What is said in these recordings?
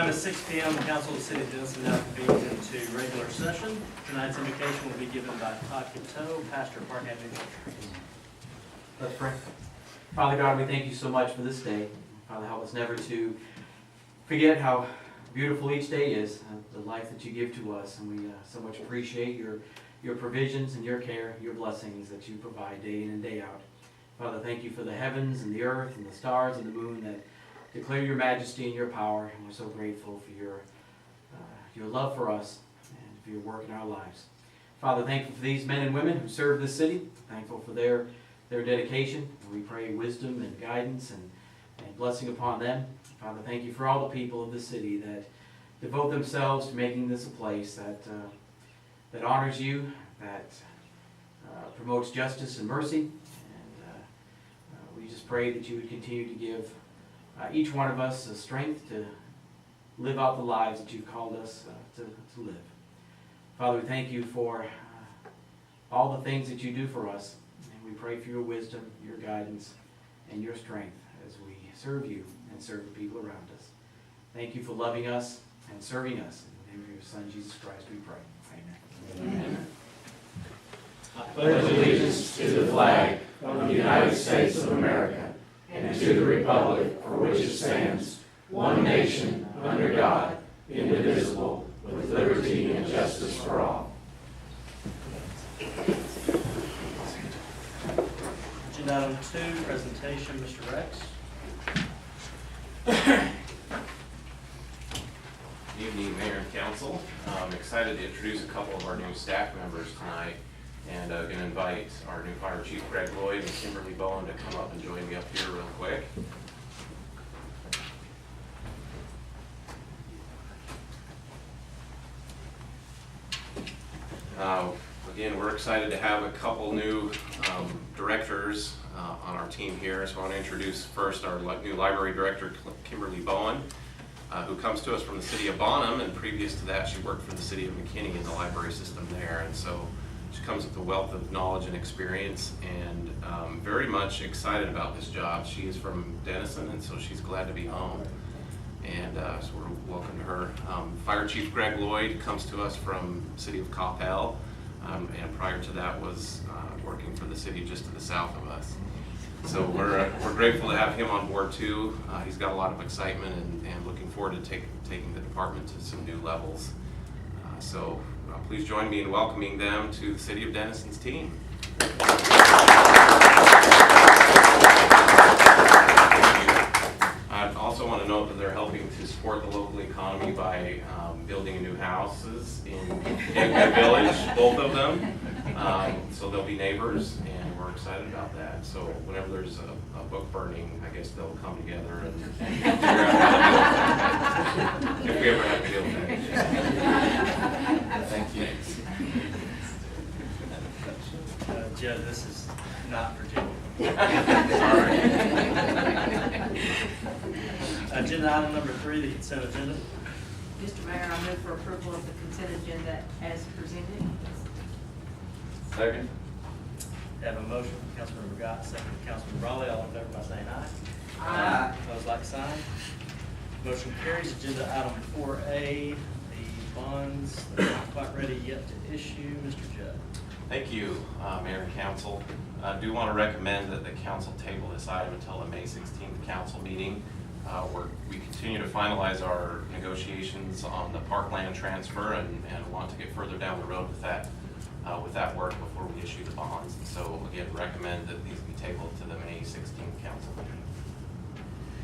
Time is 6 p.m. The Council of the City of Denison now convenes into regular session. Tonight's invocation will be given by Todd Cateau, pastor of Park Avenue Church. Let's pray. Father God, we thank you so much for this day. Father, help us never to forget how beautiful each day is, the life that you give to us. And we so much appreciate your provisions and your care, your blessings that you provide day in and day out. Father, thank you for the heavens and the earth and the stars and the moon that declare your majesty and your power. And we're so grateful for your love for us and for your work in our lives. Father, thankful for these men and women who serve this city. Thankful for their dedication. We pray wisdom and guidance and blessing upon them. Father, thank you for all the people of the city that devote themselves to making this a place that honors you, that promotes justice and mercy. And we just pray that you would continue to give each one of us the strength to live out the lives that you've called us to live. Father, we thank you for all the things that you do for us. And we pray for your wisdom, your guidance, and your strength as we serve you and serve the people around us. Thank you for loving us and serving us. In the name of your Son, Jesus Christ, we pray. Amen. Amen. I pledge allegiance to the flag of the United States of America and to the republic for which it stands, one nation, under God, indivisible, with liberty and justice for all. Agenda item 2, presentation, Mr. Rex. Good evening, Mayor and Council. I'm excited to introduce a couple of our new staff members tonight, and I'm going to invite our new Fire Chief Greg Lloyd and Kimberly Bowen to come up and join me up here real quick. Again, we're excited to have a couple new directors on our team here. So I want to introduce first our new library director, Kimberly Bowen, who comes to us from the city of Bonham, and previous to that she worked for the city of McKinney in the library system there. And so she comes with a wealth of knowledge and experience, and very much excited about this job. She is from Denison, and so she's glad to be home. And so we're welcome to her. Fire Chief Greg Lloyd comes to us from the city of Coppell, and prior to that was working for the city just to the south of us. So we're grateful to have him on board too. He's got a lot of excitement and looking forward to taking the department to some new levels. So please join me in welcoming them to the City of Denison's team. I also want to note that they're helping to support the local economy by building new houses in the village, both of them. So they'll be neighbors, and we're excited about that. So whenever there's a book burning, I guess they'll come together and figure out how to deal with that. If we ever have to deal with that. Thank you. Joe, this is not Virginia. Sorry. Agenda item number 3, the consent agenda. Mr. Mayor, I move for approval of the consent agenda as presented. Second. Have a motion from Councilmember Gott, second from Councilman Raleigh. All in favor by saying aye. Aye. Opposed, like sign. Motion carries. Agenda item 4A, the bonds that are not quite ready yet to issue. Mr. Judd. Thank you, Mayor and Council. I do want to recommend that the council table this item until the May 16th council meeting. We continue to finalize our negotiations on the parkland transfer and want to get further down the road with that work before we issue the bonds. And so again, recommend that these be tabled to the May 16th council meeting.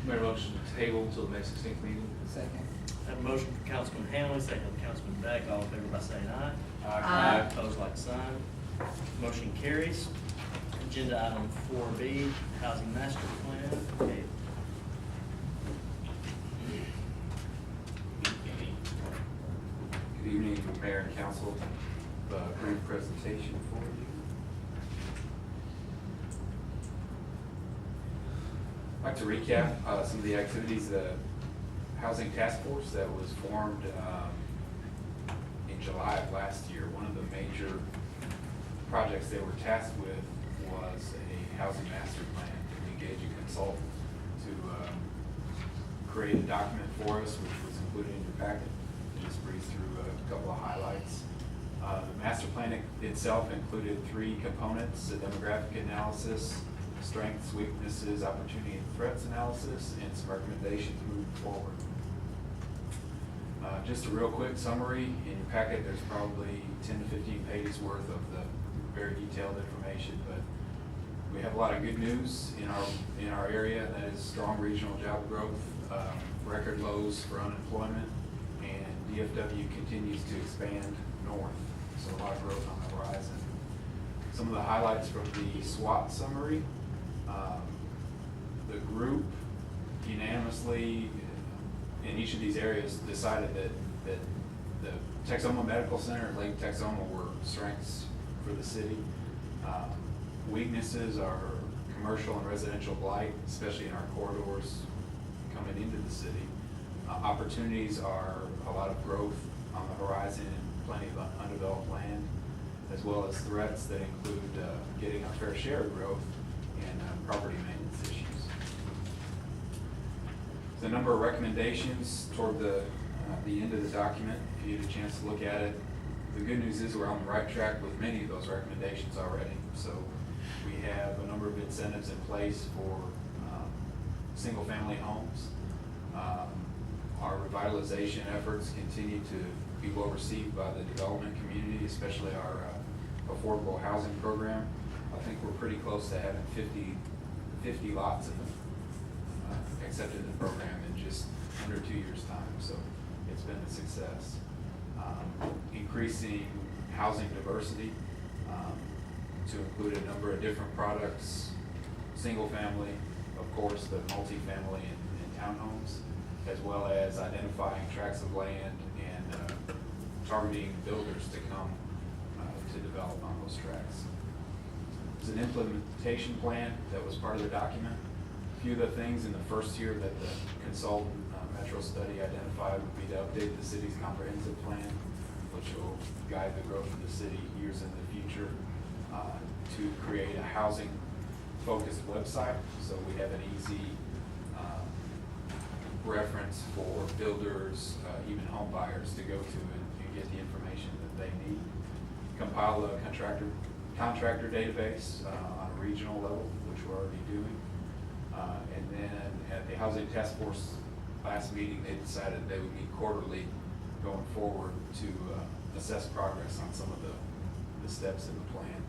Mayor, motion to table until the May 16th meeting. Second. Have a motion from Councilman Hanley, second from Councilman Beck. All in favor by saying aye. Aye. Opposed, like sign. Motion carries. Agenda item 4B, housing master plan. Okay. Good evening, Mayor and Council. A brief presentation for you. I'd like to recap some of the activities the Housing Task Force that was formed in July of last year. One of the major projects they were tasked with was a housing master plan. We engaged a consultant to create a document for us, which was included in your packet. Just breeze through a couple of highlights. The master plan itself included 3 components: a demographic analysis, strengths, weaknesses, opportunity, and threats analysis, and some recommendations moving forward. Just a real quick summary. In your packet, there's probably 10 to 15 pages worth of the very detailed information, but we have a lot of good news in our area. That is strong regional job growth, record lows for unemployment, and DFW continues to expand north. So a lot of growth on the horizon. Some of the highlights from the SWOT summary. The group unanimously in each of these areas decided that the Texoma Medical Center and Lake Texoma were strengths for the city. Weaknesses are commercial and residential blight, especially in our corridors coming into the city. Opportunities are a lot of growth on the horizon and plenty of undeveloped land, as well as threats that include getting our fair share of growth and property maintenance issues. There's a number of recommendations toward the end of the document, if you get a chance to look at it. The good news is we're on the right track with many of those recommendations already. So we have a number of incentives in place for single-family homes. Our revitalization efforts continue to be well received by the development community, especially our affordable housing program. I think we're pretty close to having 50 lots of them accepted in the program in just under 2 years' time. So it's been a success. Increasing housing diversity to include a number of different products, single family, of course, but multifamily and townhomes, as well as identifying tracts of land and targeting builders to come to develop on those tracts. There's an implementation plan that was part of the document. A few of the things in the first year that the consultant Metro study identified would be to update the city's comprehensive plan, which will guide the growth of the city years in the future, to create a housing-focused website, so we have an easy reference for builders, even home buyers to go to and get the information that they need. Compile a contractor database on a regional level, which we're already doing. And then at the Housing Task Force last meeting, they decided they would meet quarterly going forward to assess progress on some of the steps in the plan.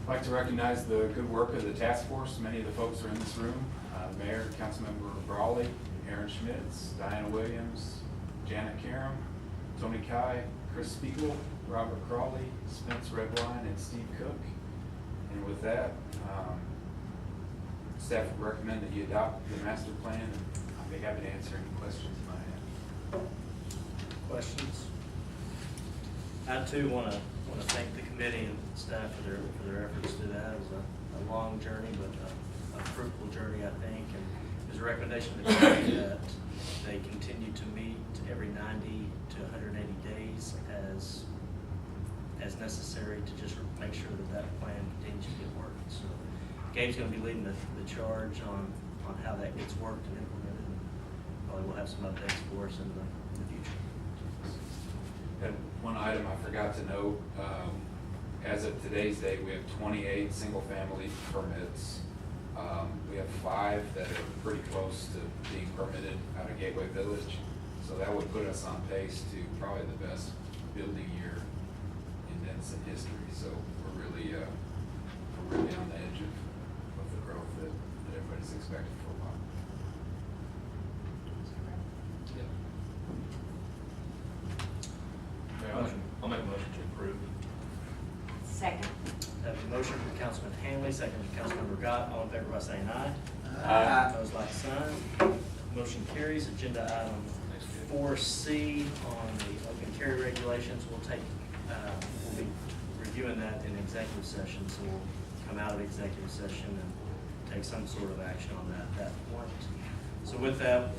I'd like to recognize the good work of the task force. Many of the folks are in this room. Mayor, Councilmember Brawley, Aaron Schmitz, Diana Williams, Janet Karam, Tony Kai, Chris Spiegel, Robert Crawley, Spence Redwine, and Steve Cook. And with that, staff would recommend that you adopt the master plan, and I'd be happy to answer any questions you might have. Questions? I too want to thank the committee and staff for their efforts to that. It was a long journey, but a fruitful journey, I think. And there's a recommendation to the committee that they continue to meet every 90 to 180 days as necessary to just make sure that plan continues to get worked. So Gabe's going to be leading the charge on how that gets worked and implemented. And probably we'll have some updates for us in the future. And one item I forgot to note, as of today's date, we have 28 single-family permits. We have 5 that are pretty close to being permitted out of Gateway Village. So that would put us on pace to probably the best building year in Denison history. So we're really on the edge of the growth that everybody's expected for a while. I'll make a motion to approve. Second. Have a motion from Councilman Hanley, second from Councilmember Gott. All in favor by saying aye. Aye. Opposed, like sign. Motion carries. Agenda item 4C on the open carry regulations. We'll be reviewing that in executive session, so we'll come out of executive session and take some sort of action on that point. So with that,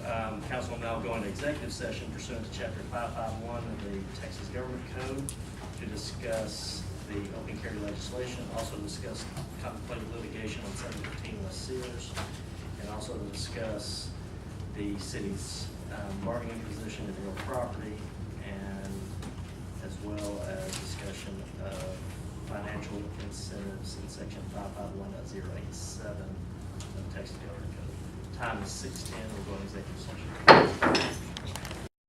council will now go into executive session pursuant to Chapter 551 of the Texas Government Code to discuss the open carry legislation, also discuss contemplated litigation on 715 West Sears, and also to discuss the city's bargaining position in real property, and as well as discussion of financial incentives in section 551.087 of Texas Government Code. Time is 6:10, we'll go into executive session.